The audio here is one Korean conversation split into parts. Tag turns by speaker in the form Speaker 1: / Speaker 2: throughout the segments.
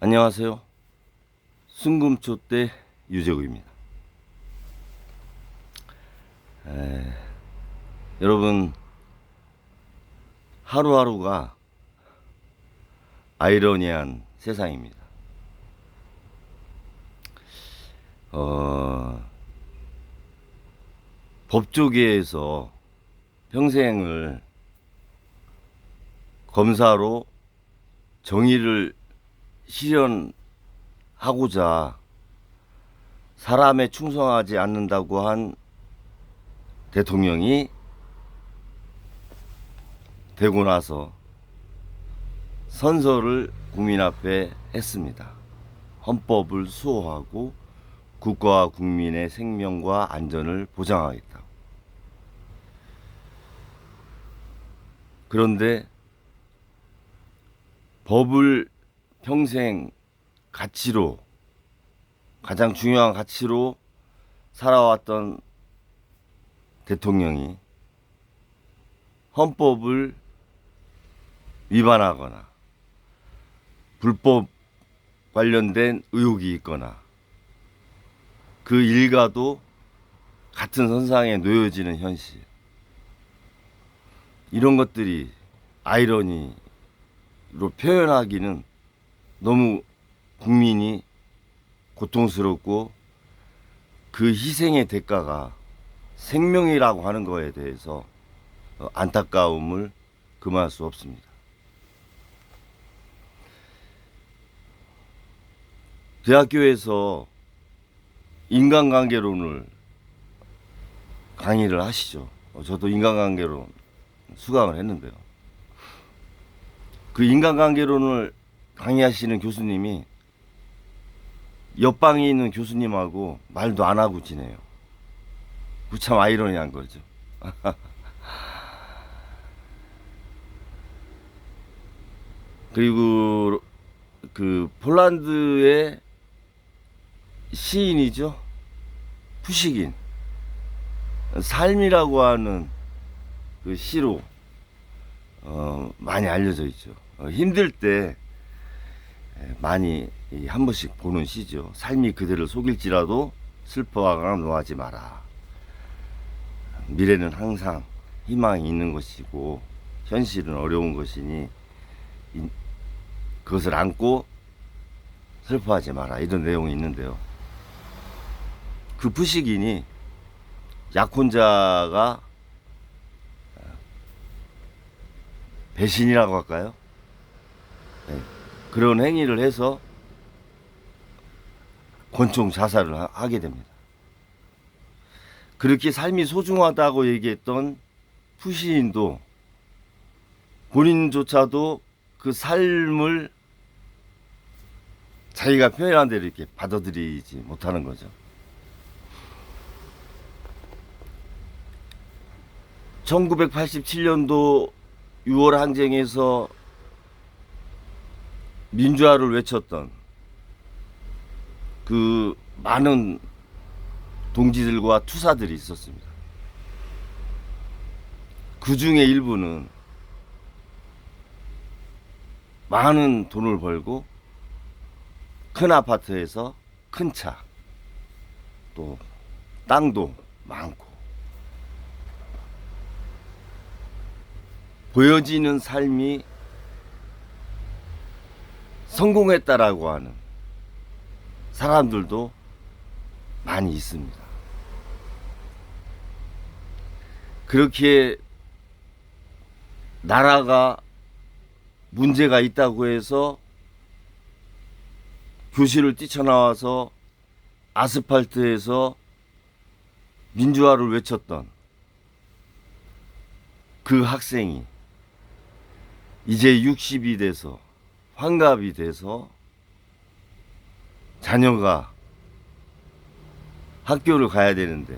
Speaker 1: 안녕하세요. 순금초대 유재구입니다. 여러분, 하루하루가 아이러니한 세상입니다. 법조계에서 평생을 검사로 정의를 실현하고자 사람에 충성하지 않는다고 한 대통령이 되고 나서 선서를 국민 앞에 했습니다. 헌법을 수호하고 국가와 국민의 생명과 안전을 보장하겠다. 그런데 법을 평생 가치로, 가장 중요한 가치로 살아왔던 대통령이 헌법을 위반하거나 불법 관련된 의혹이 있거나 그 일가도 같은 선상에 놓여지는 현실. 이런 것들이 아이러니로 표현하기는 너무 국민이 고통스럽고 그 희생의 대가가 생명이라고 하는 거에 대해서 안타까움을 금할 수 없습니다. 대학교에서 인간관계론을 강의를 하시죠. 저도 인간관계론 수강을 했는데요. 그 인간관계론을 강의하시는 교수님이 옆방에 있는 교수님하고 말도 안 하고 지내요. 그 참 아이러니한 거죠. 그리고 그 폴란드의 시인이죠. 푸시긴. 삶이라고 하는 그 시로 많이 알려져 있죠. 힘들 때 많이 한 번씩 보는 시죠. 삶이 그대를 속일지라도 슬퍼하거나 노하지 마라. 미래는 항상 희망이 있는 것이고 현실은 어려운 것이니 그것을 안고 슬퍼하지 마라. 이런 내용이 있는데요. 그 푸시긴이 약혼자가 배신이라고 할까요? 네. 그런 행위를 해서 권총 자살을 하게 됩니다. 그렇게 삶이 소중하다고 얘기했던 푸시인도 본인조차도 그 삶을 자기가 표현한 대로 이렇게 받아들이지 못하는 거죠. 1987년도 6월 항쟁에서 민주화를 외쳤던 그 많은 동지들과 투사들이 있었습니다. 그 중에 일부는 많은 돈을 벌고 큰 아파트에서 큰 차, 또 땅도 많고 보여지는 삶이 성공했다라고 하는 사람들도 많이 있습니다. 그렇게 나라가 문제가 있다고 해서 교실을 뛰쳐나와서 아스팔트에서 민주화를 외쳤던 그 학생이 이제 60이 돼서 환갑이 돼서 자녀가 학교를 가야 되는데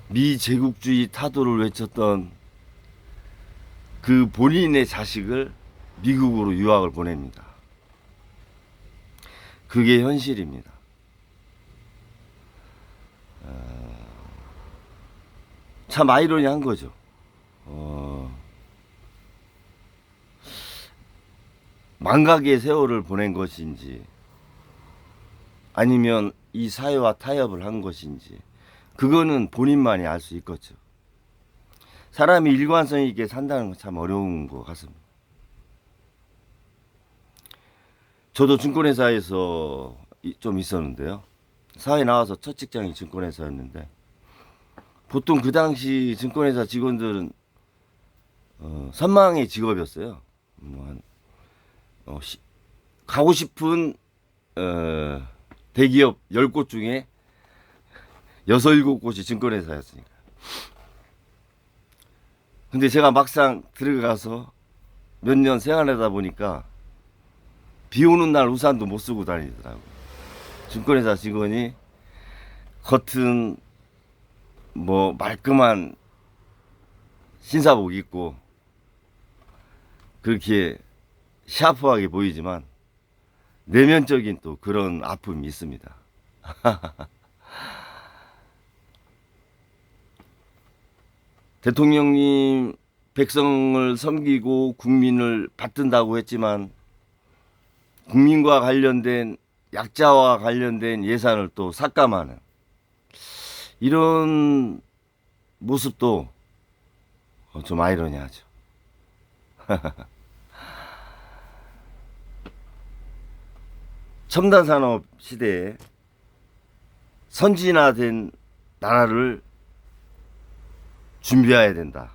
Speaker 1: 미제국주의 타도를 외쳤던 그 본인의 자식을 미국으로 유학을 보냅니다. 그게 현실입니다. 참 아이러니한 거죠. 망각의 세월을 보낸 것인지 아니면 이 사회와 타협을 한 것인지 그거는 본인만이 알 수 있겠죠. 사람이 일관성 있게 산다는 건 참 어려운 것 같습니다. 저도 증권회사에서 좀 있었는데요. 사회 나와서 첫 직장이 증권회사였는데 보통 그 당시 증권회사 직원들은 선망의 직업이었어요. 가고 싶은 대기업 10곳 중에 6, 7곳이 증권회사였으니까. 근데 제가 막상 들어가서 몇 년 생활하다 보니까 비 오는 날 우산도 못 쓰고 다니더라고요. 증권회사 직원이 겉은 뭐 말끔한 신사복 입고 그렇게 샤프하게 보이지만 내면적인 또 그런 아픔이 있습니다. 대통령님 백성을 섬기고 국민을 받든다고 했지만 국민과 관련된 약자와 관련된 예산을 또 삭감하는 이런 모습도 좀 아이러니하죠. 첨단 산업 시대에 선진화된 나라를 준비해야 된다.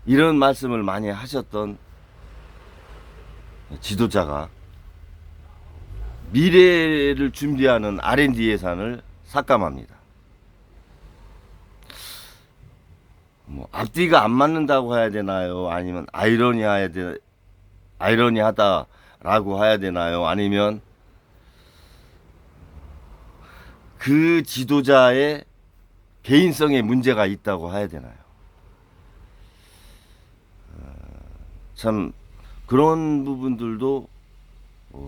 Speaker 1: 이런 말씀을 많이 하셨던 지도자가 미래를 준비하는 R&D 예산을 삭감합니다. 뭐 앞뒤가 안 맞는다고 해야 되나요? 아니면 아이러니하다라고 해야 되나요? 아니면 그 지도자의 개인성에 문제가 있다고 해야 되나요? 참 그런 부분들도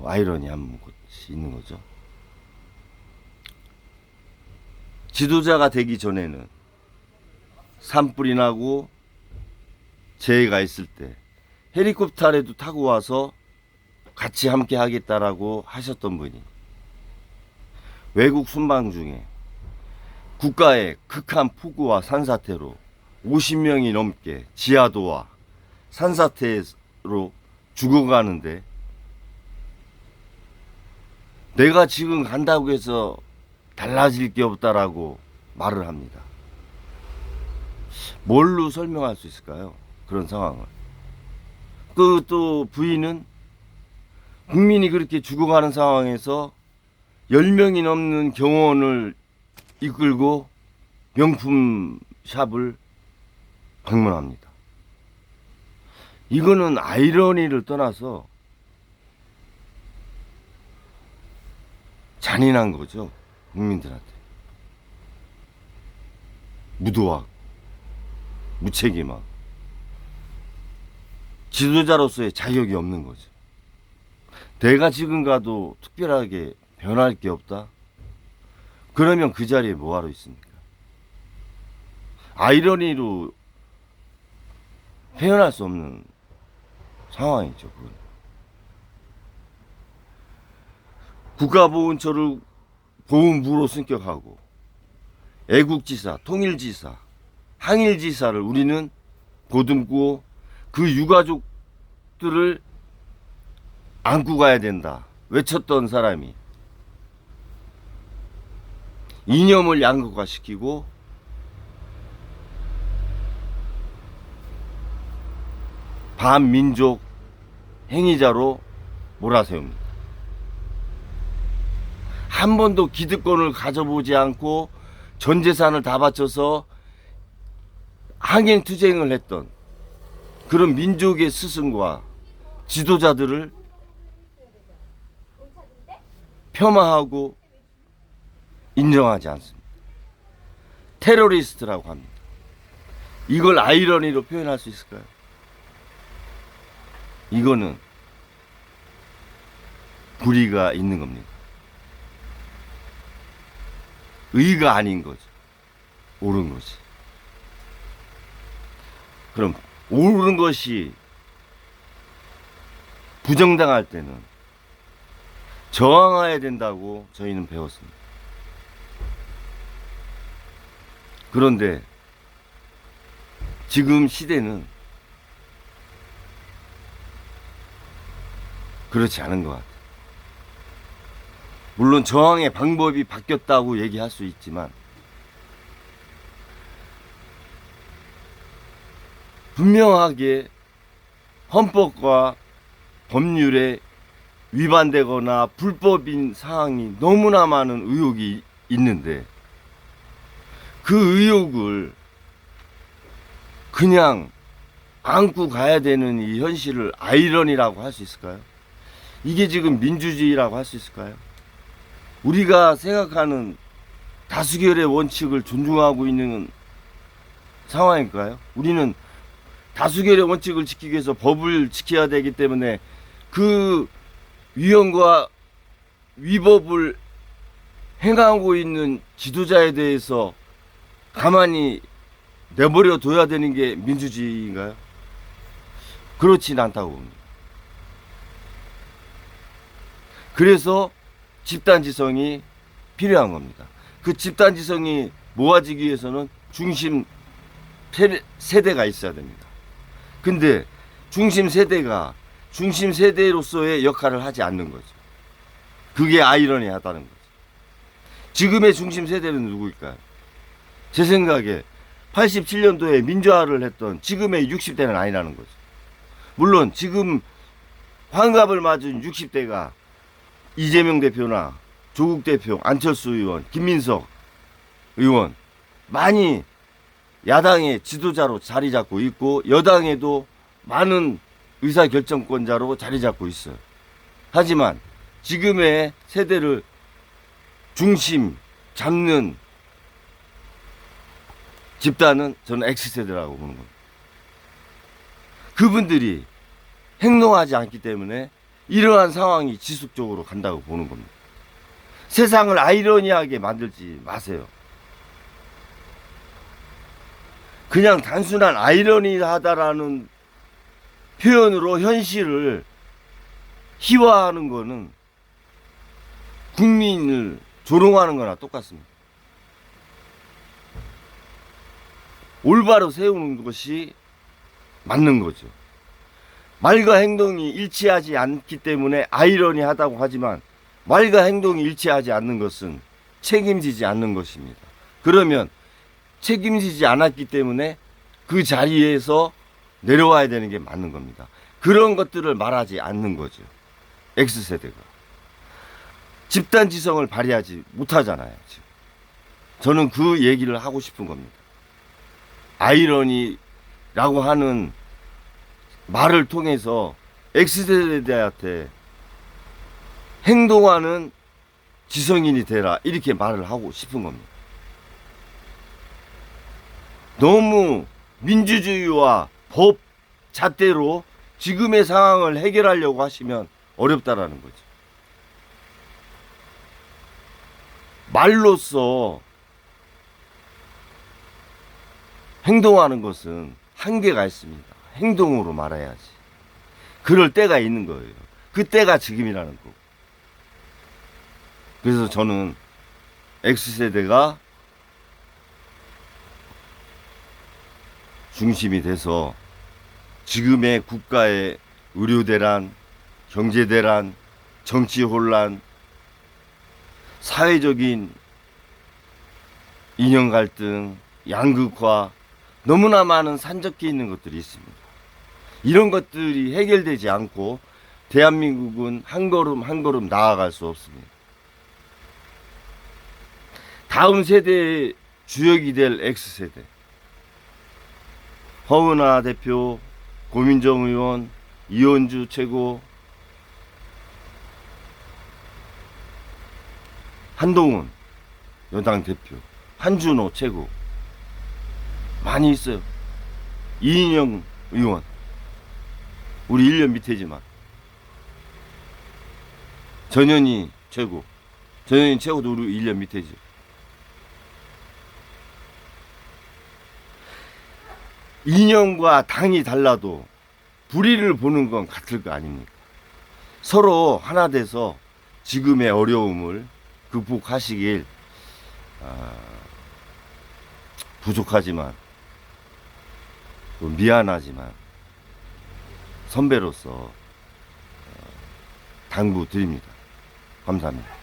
Speaker 1: 아이러니한 것이 있는 거죠. 지도자가 되기 전에는 산불이 나고 재해가 있을 때 헬리콥터라도 타고 와서 같이 함께 하겠다라고 하셨던 분이 외국 순방 중에 국가의 극한 폭우와 산사태로 50명이 넘게 지하도와 산사태로 죽어가는데 내가 지금 간다고 해서 달라질 게 없다라고 말을 합니다. 뭘로 설명할 수 있을까요? 그런 상황을. 그 또 부인은 국민이 그렇게 죽어가는 상황에서 10명이 넘는 경호원을 이끌고 명품 샵을 방문합니다. 이거는 아이러니를 떠나서 잔인한 거죠. 국민들한테. 무도학, 무책임함. 지도자로서의 자격이 없는 거죠. 내가 지금 가도 특별하게 변할 게 없다? 그러면 그 자리에 뭐하러 있습니까? 아이러니로 표현할 수 없는 상황이죠. 그건. 국가보훈처를 보훈부로 승격하고 애국지사, 통일지사, 항일지사를 우리는 보듬고 그 유가족들을 안고 가야 된다 외쳤던 사람이 이념을 양극화시키고 반민족 행위자로 몰아세웁니다. 한 번도 기득권을 가져보지 않고 전 재산을 다 바쳐서 항행투쟁을 했던 그런 민족의 스승과 지도자들을 폄하하고 인정하지 않습니다. 테러리스트라고 합니다. 이걸 아이러니로 표현할 수 있을까요? 이거는 불의가 있는 겁니다. 의가 아닌 거죠. 옳은 거지. 그럼 옳은 것이 부정당할 때는 저항해야 된다고 저희는 배웠습니다. 그런데 지금 시대는 그렇지 않은 것 같아요. 물론 저항의 방법이 바뀌었다고 얘기할 수 있지만 분명하게 헌법과 법률에 위반되거나 불법인 사항이 너무나 많은 의혹이 있는데 그 의혹을 그냥 안고 가야 되는 이 현실을 아이러니라고 할 수 있을까요? 이게 지금 민주주의라고 할 수 있을까요? 우리가 생각하는 다수결의 원칙을 존중하고 있는 상황일까요? 우리는 다수결의 원칙을 지키기 위해서 법을 지켜야 되기 때문에 그 위헌과 위법을 행하고 있는 지도자에 대해서 가만히 내버려 둬야 되는 게 민주주의인가요? 그렇진 않다고 봅니다. 그래서 집단지성이 필요한 겁니다. 그 집단지성이 모아지기 위해서는 중심 세대가 있어야 됩니다. 근데 중심 세대가 중심 세대로서의 역할을 하지 않는 거죠. 그게 아이러니하다는 거죠. 지금의 중심 세대는 누구일까요? 제 생각에 87년도에 민주화를 했던 지금의 60대는 아니라는 거죠. 물론 지금 환갑을 맞은 60대가 이재명 대표나 조국 대표, 안철수 의원, 김민석 의원 많이 야당의 지도자로 자리 잡고 있고 여당에도 많은 의사결정권자로 자리 잡고 있어요. 하지만 지금의 세대를 중심 잡는 집단은 저는 X세대라고 보는 겁니다. 그분들이 행동하지 않기 때문에 이러한 상황이 지속적으로 간다고 보는 겁니다. 세상을 아이러니하게 만들지 마세요. 그냥 단순한 아이러니하다라는 표현으로 현실을 희화하는 거는 국민을 조롱하는 거나 똑같습니다. 올바로 세우는 것이 맞는 거죠. 말과 행동이 일치하지 않기 때문에 아이러니하다고 하지만 말과 행동이 일치하지 않는 것은 책임지지 않는 것입니다. 그러면 책임지지 않았기 때문에 그 자리에서 내려와야 되는 게 맞는 겁니다. 그런 것들을 말하지 않는 거죠. X세대가. 집단지성을 발휘하지 못하잖아요. 지금. 저는 그 얘기를 하고 싶은 겁니다. 아이러니라고 하는 말을 통해서 X세대한테 행동하는 지성인이 되라 이렇게 말을 하고 싶은 겁니다. 너무 민주주의와 법 잣대로 지금의 상황을 해결하려고 하시면 어렵다라는 거죠. 말로써 행동하는 것은 한계가 있습니다. 행동으로 말해야지. 그럴 때가 있는 거예요. 그 때가 지금이라는 거고. 그래서 저는 X세대가 중심이 돼서 지금의 국가의 의료대란, 경제대란, 정치혼란, 사회적인 이념 갈등, 양극화, 너무나 많은 산적해 있는 것들이 있습니다. 이런 것들이 해결되지 않고 대한민국은 한 걸음 한 걸음 나아갈 수 없습니다. 다음 세대의 주역이 될 X세대. 허은하 대표, 고민정 의원, 이현주 최고, 한동훈 여당 대표, 한준호 최고 많이 있어요. 이인영 의원 우리 1년 밑에지만 전현희 최고, 전현희 최고도 우리 1년 밑에지. 이념과 당이 달라도 불의를 보는 건 같을 거 아닙니까? 서로 하나 돼서 지금의 어려움을 극복하시길, 부족하지만 또 미안하지만 선배로서 당부드립니다. 감사합니다.